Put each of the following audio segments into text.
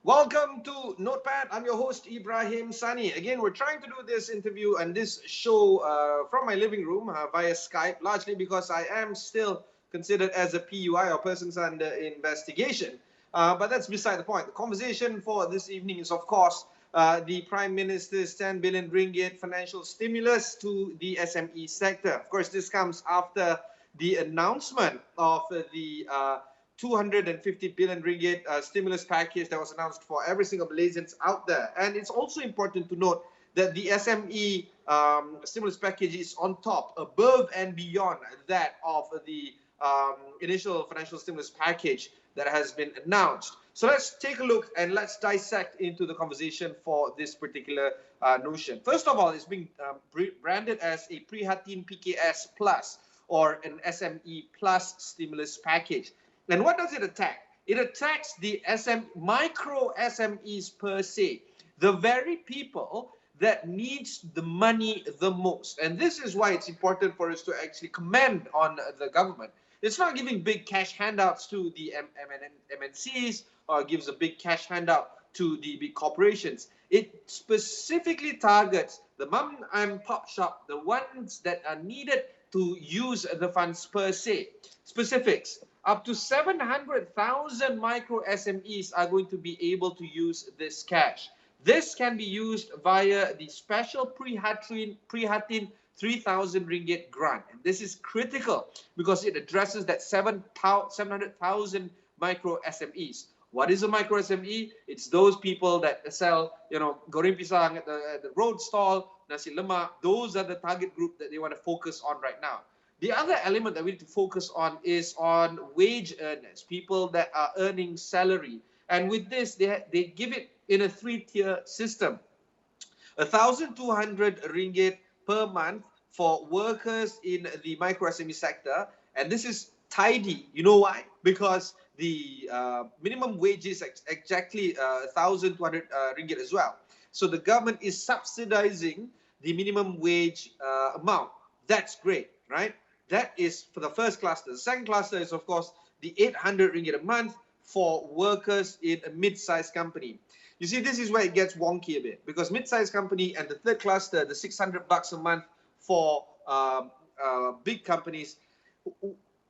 Welcome to Notepad. I'm your host, Ibrahim Sani. Again, we're trying to do this interview and this show from my living room via Skype, largely because I am still considered as a PUI or persons under investigation. But that's beside the point. The conversation for this evening is, of course, the Prime Minister's 10 billion ringgit financial stimulus to the SME sector. Of course, this comes after the announcement of the 250 billion ringgit stimulus package that was announced for every single Malaysians out there. And it's also important to note that the SME stimulus package is on top, above and beyond that of the initial financial stimulus package that has been announced. So let's take a look and let's dissect into the conversation for this particular notion. First of all, it's being branded as a Prihatin PKS Plus or an SME Plus stimulus package. And what does it attack? It attacks the micro SMEs per se, the very people that needs the money the most. And this is why it's important for us to actually commend on the government. It's not giving big cash handouts to the MNCs or gives a big cash handout to the big corporations. It specifically targets the mom and pop shop, the ones that are needed to use the funds per se. Specifics. Up to 700,000 micro SMEs are going to be able to use this cash. This can be used via the special Prihatin 3,000 ringgit grant. And this is critical because it addresses that 700,000 micro SMEs. What is a micro SME? It's those people that sell, goreng pisang at the road stall, nasi lemak. Those are the target group that they want to focus on right now. The other element that we need to focus on is on wage earners, people that are earning salary. And with this, they give it in a 3-tier system. 1,200 ringgit per month for workers in the micro SME sector. And this is tidy. You know why? Because the minimum wage is exactly 1,200 ringgit as well. So the government is subsidizing the minimum wage amount. That's great, right? That is for the first cluster. The second cluster is, of course, the 800 ringgit a month for workers in a mid-sized company. You see, this is where it gets wonky a bit because mid-sized company and the third cluster, the 600 bucks a month for big companies,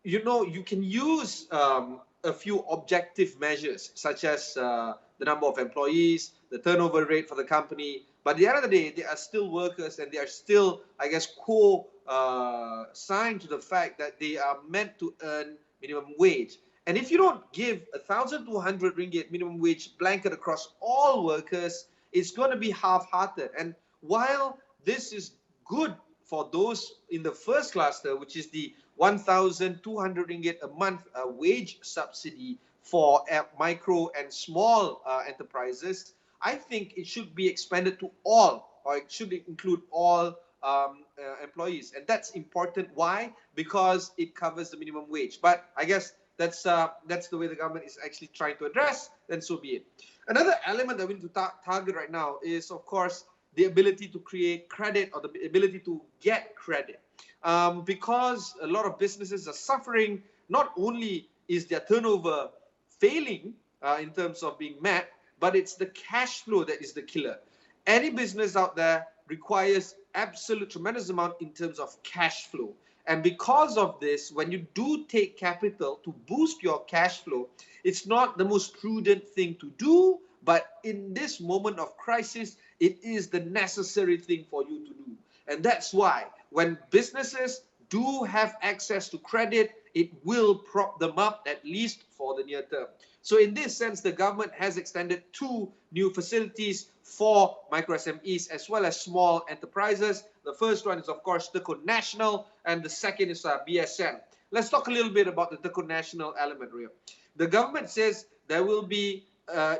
you can use a few objective measures such as the number of employees, the turnover rate for the company. But at the end of the day, they are still workers and they are still, I guess, signed to the fact that they are meant to earn minimum wage. And if you don't give 1,200 ringgit minimum wage blanket across all workers, it's going to be half-hearted. And while this is good for those in the first cluster, which is the 1,200 ringgit a month wage subsidy for micro and small enterprises, I think it should be expanded to all, or it should include all employees. And that's important. Why? Because it covers the minimum wage. But I guess that's the way the government is actually trying to address, then so be it. Another element that we need to target right now is, of course, the ability to create credit or the ability to get credit. Because a lot of businesses are suffering, not only is their turnover failing in terms of being met, but it's the cash flow that is the killer. Any business out there requires absolute tremendous amount in terms of cash flow. And because of this, when you do take capital to boost your cash flow, it's not the most prudent thing to do, but in this moment of crisis, it is the necessary thing for you to do. And that's why when businesses do have access to credit, it will prop them up at least for the near term. So in this sense, the government has extended 2 new facilities for micro SMEs as well as small enterprises. The first one is, of course, Tekun Nasional, and the second is BSN. Let's talk a little bit about the Tekun Nasional element, Rio. The government says there will be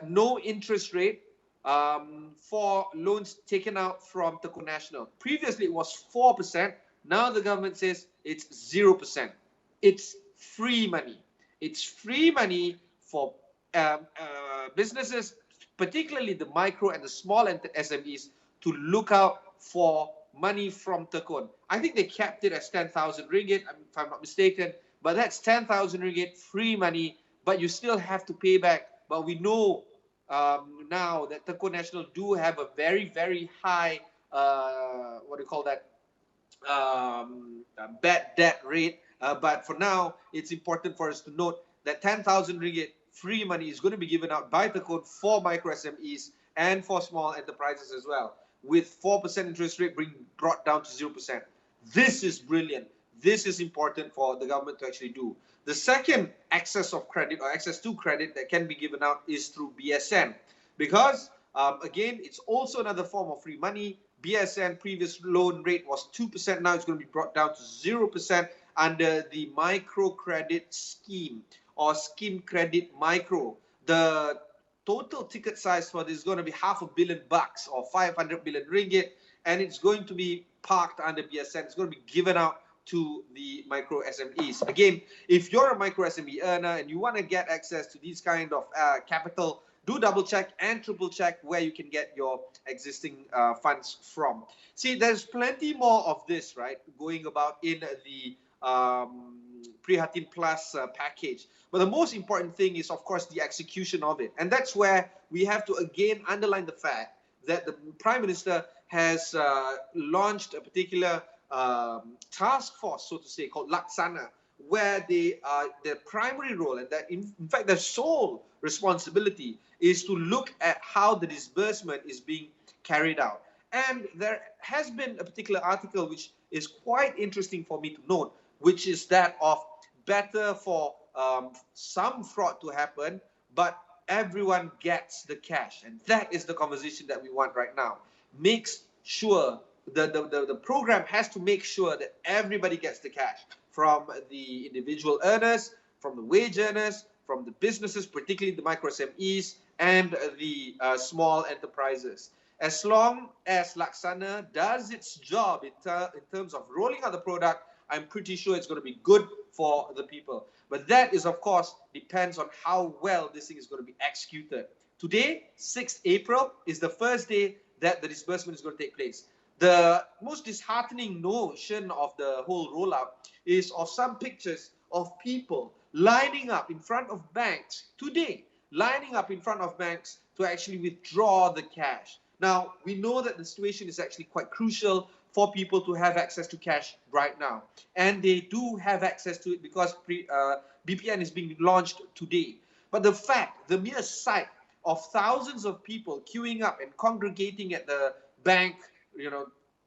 no interest rate for loans taken out from Tekun Nasional. Previously, it was 4%. Now the government says it's 0%. It's free money. It's free money for businesses, particularly the micro and the small SMEs, to look out for money from Tekun. I think they capped it as 10,000 ringgit, if I'm not mistaken, but that's 10,000 ringgit free money, but you still have to pay back. But we know now that Teko Nasional do have a very, very high, what do you call that, bad debt rate. But for now, it's important for us to note that 10,000 ringgit free money is going to be given out by Tekun for micro SMEs and for small enterprises as well, with 4% interest rate being brought down to 0%. This is brilliant. This is important for the government to actually do. The second access of credit or access to credit that can be given out is through BSN, because again, it's also another form of free money. BSN previous loan rate was 2%. Now it's going to be brought down to 0% under the microcredit scheme or scheme credit micro. The total ticket size for this is going to be $500 million or 500 billion ringgit, and it's going to be parked under BSN. It's going to be given out to the micro SMEs. Again, if you're a micro SME earner and you want to get access to these kind of capital, do double check and triple check where you can get your existing funds from. See, there's plenty more of this, right, going about in the Prihatin Plus package. But the most important thing is, of course, the execution of it. And that's where we have to again underline the fact that the Prime Minister has launched a particular task force, so to say, called Laksana, where their primary role and that in fact their sole responsibility is to look at how the disbursement is being carried out. And there has been a particular article which is quite interesting for me to note, which is that of better for some fraud to happen, but everyone gets the cash. And that is the conversation that we want right now. Makes sure the program has to make sure that everybody gets the cash, from the individual earners, from the wage earners, from the businesses, particularly the micro SMEs, and the small enterprises. As long as Laksana does its job in terms of rolling out the product, I'm pretty sure it's going to be good for the people. But that is, of course, depends on how well this thing is going to be executed. Today, 6th April, is the first day that the disbursement is going to take place. The most disheartening notion of the whole rollout is of some pictures of people lining up in front of banks today, lining up in front of banks to actually withdraw the cash. Now, we know that the situation is actually quite crucial for people to have access to cash right now. And they do have access to it because BPN is being launched today. But the fact, the mere sight of thousands of people queuing up and congregating at the bank,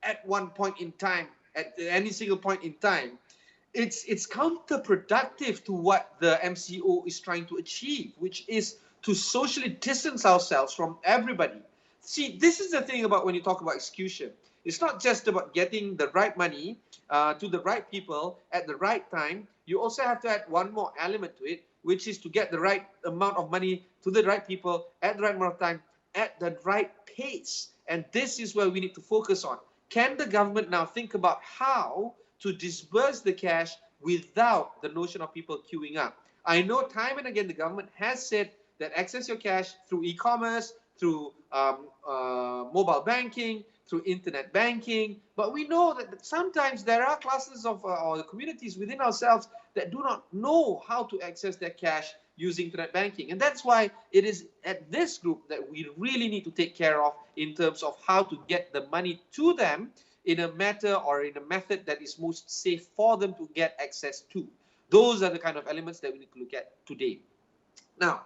at one point in time, at any single point in time, it's counterproductive to what the MCO is trying to achieve, which is to socially distance ourselves from everybody. See, this is the thing about when you talk about execution. It's not just about getting the right money to the right people at the right time. You also have to add one more element to it, which is to get the right amount of money to the right people at the right amount of time, at the right pace. And this is where we need to focus on. Can the government now think about how to disburse the cash without the notion of people queuing up? I know time and again the government has said that access your cash through e-commerce, through mobile banking, through internet banking, but we know that sometimes there are classes of or communities within ourselves that do not know how to access their cash using internet banking. And that's why it is at this group that we really need to take care of in terms of how to get the money to them in a matter or in a method that is most safe for them to get access to. Those are the kind of elements that we need to look at today. Now,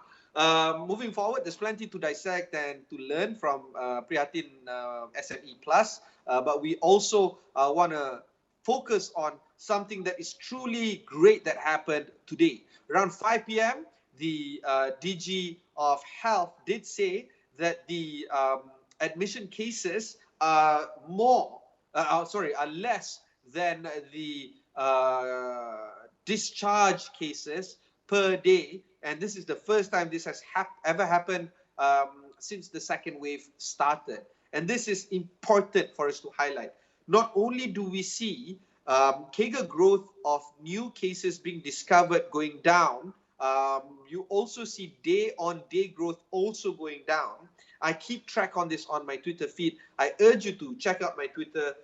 moving forward, there's plenty to dissect and to learn from Prihatin SME Plus, but we also want to focus on something that is truly great that happened today. Around 5 p.m., the DG of Health did say that the admission cases are less than the discharge cases per day. And this is the first time this has ever happened since the second wave started. And this is important for us to highlight. Not only do we see CAGR growth of new cases being discovered going down, you also see day-on-day growth also going down. I keep track on this on my Twitter feed. I urge you to check out my Twitter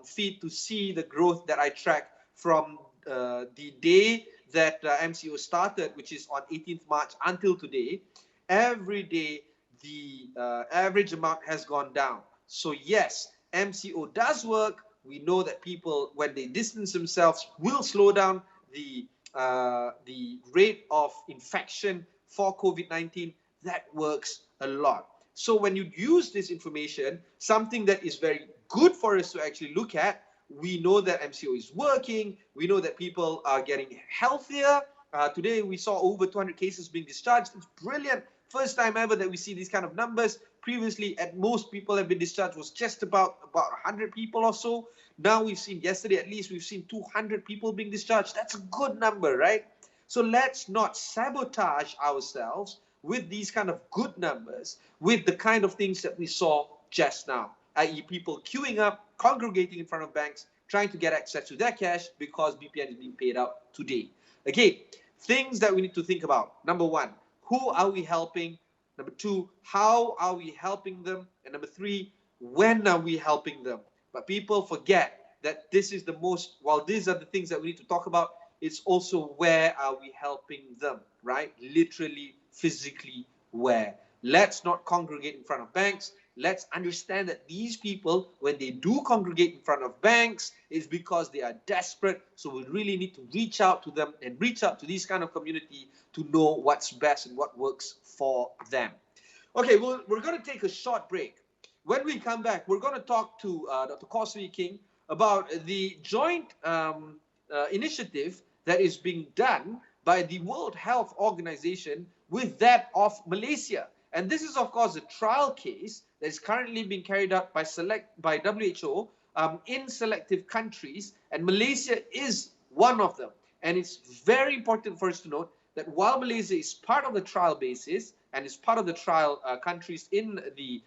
feed to see the growth that I track from the day that MCO started, which is on 18th March until today. Every day, the average amount has gone down. So yes, MCO does work. We know that people, when they distance themselves, will slow down the rate of infection for COVID-19. That works a lot. So when you use this information, something that is very good for us to actually look at, we know that MCO is working. We know that people are getting healthier. Today we saw over 200 cases being discharged. It's brilliant. First time ever that we see these kind of numbers. Previously, at most people have been discharged was just about 100 people or so. Now we've seen, yesterday at least, we've seen 200 people being discharged. That's a good number, right? So let's not sabotage ourselves with these kind of good numbers, with the kind of things that we saw just now, i.e. people queuing up, congregating in front of banks, trying to get access to their cash because BPN is being paid out today. Okay, things that we need to think about. Number one, who are we helping? Number two, how are we helping them? And number three, when are we helping them? But people forget that this is the most, while these are the things that we need to talk about, it's also where are we helping them, right? Literally, physically, where? Let's not congregate in front of banks. Let's understand that these people, when they do congregate in front of banks, it's because they are desperate. So we really need to reach out to them and reach out to this kind of community to know what's best and what works for them. Okay, well, we're going to take a short break. When we come back, we're going to talk to Dr. Causeway King about the joint initiative that is being done by the World Health Organization with that of Malaysia. And this is, of course, a trial case that is currently being carried out by WHO in selective countries, and Malaysia is one of them. And it's very important for us to note that while Malaysia is part of the trial basis and is part of the trial countries in the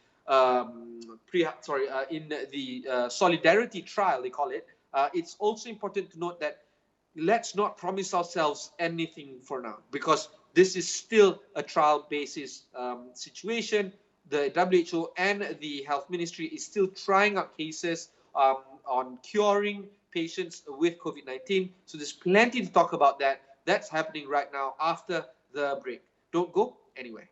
solidarity trial, they call it, it's also important to note that let's not promise ourselves anything for now, because this is still a trial basis situation. The WHO and the Health Ministry is still trying out cases on curing patients with COVID-19. So there's plenty to talk about that. That's happening right now after the break. Don't go anywhere.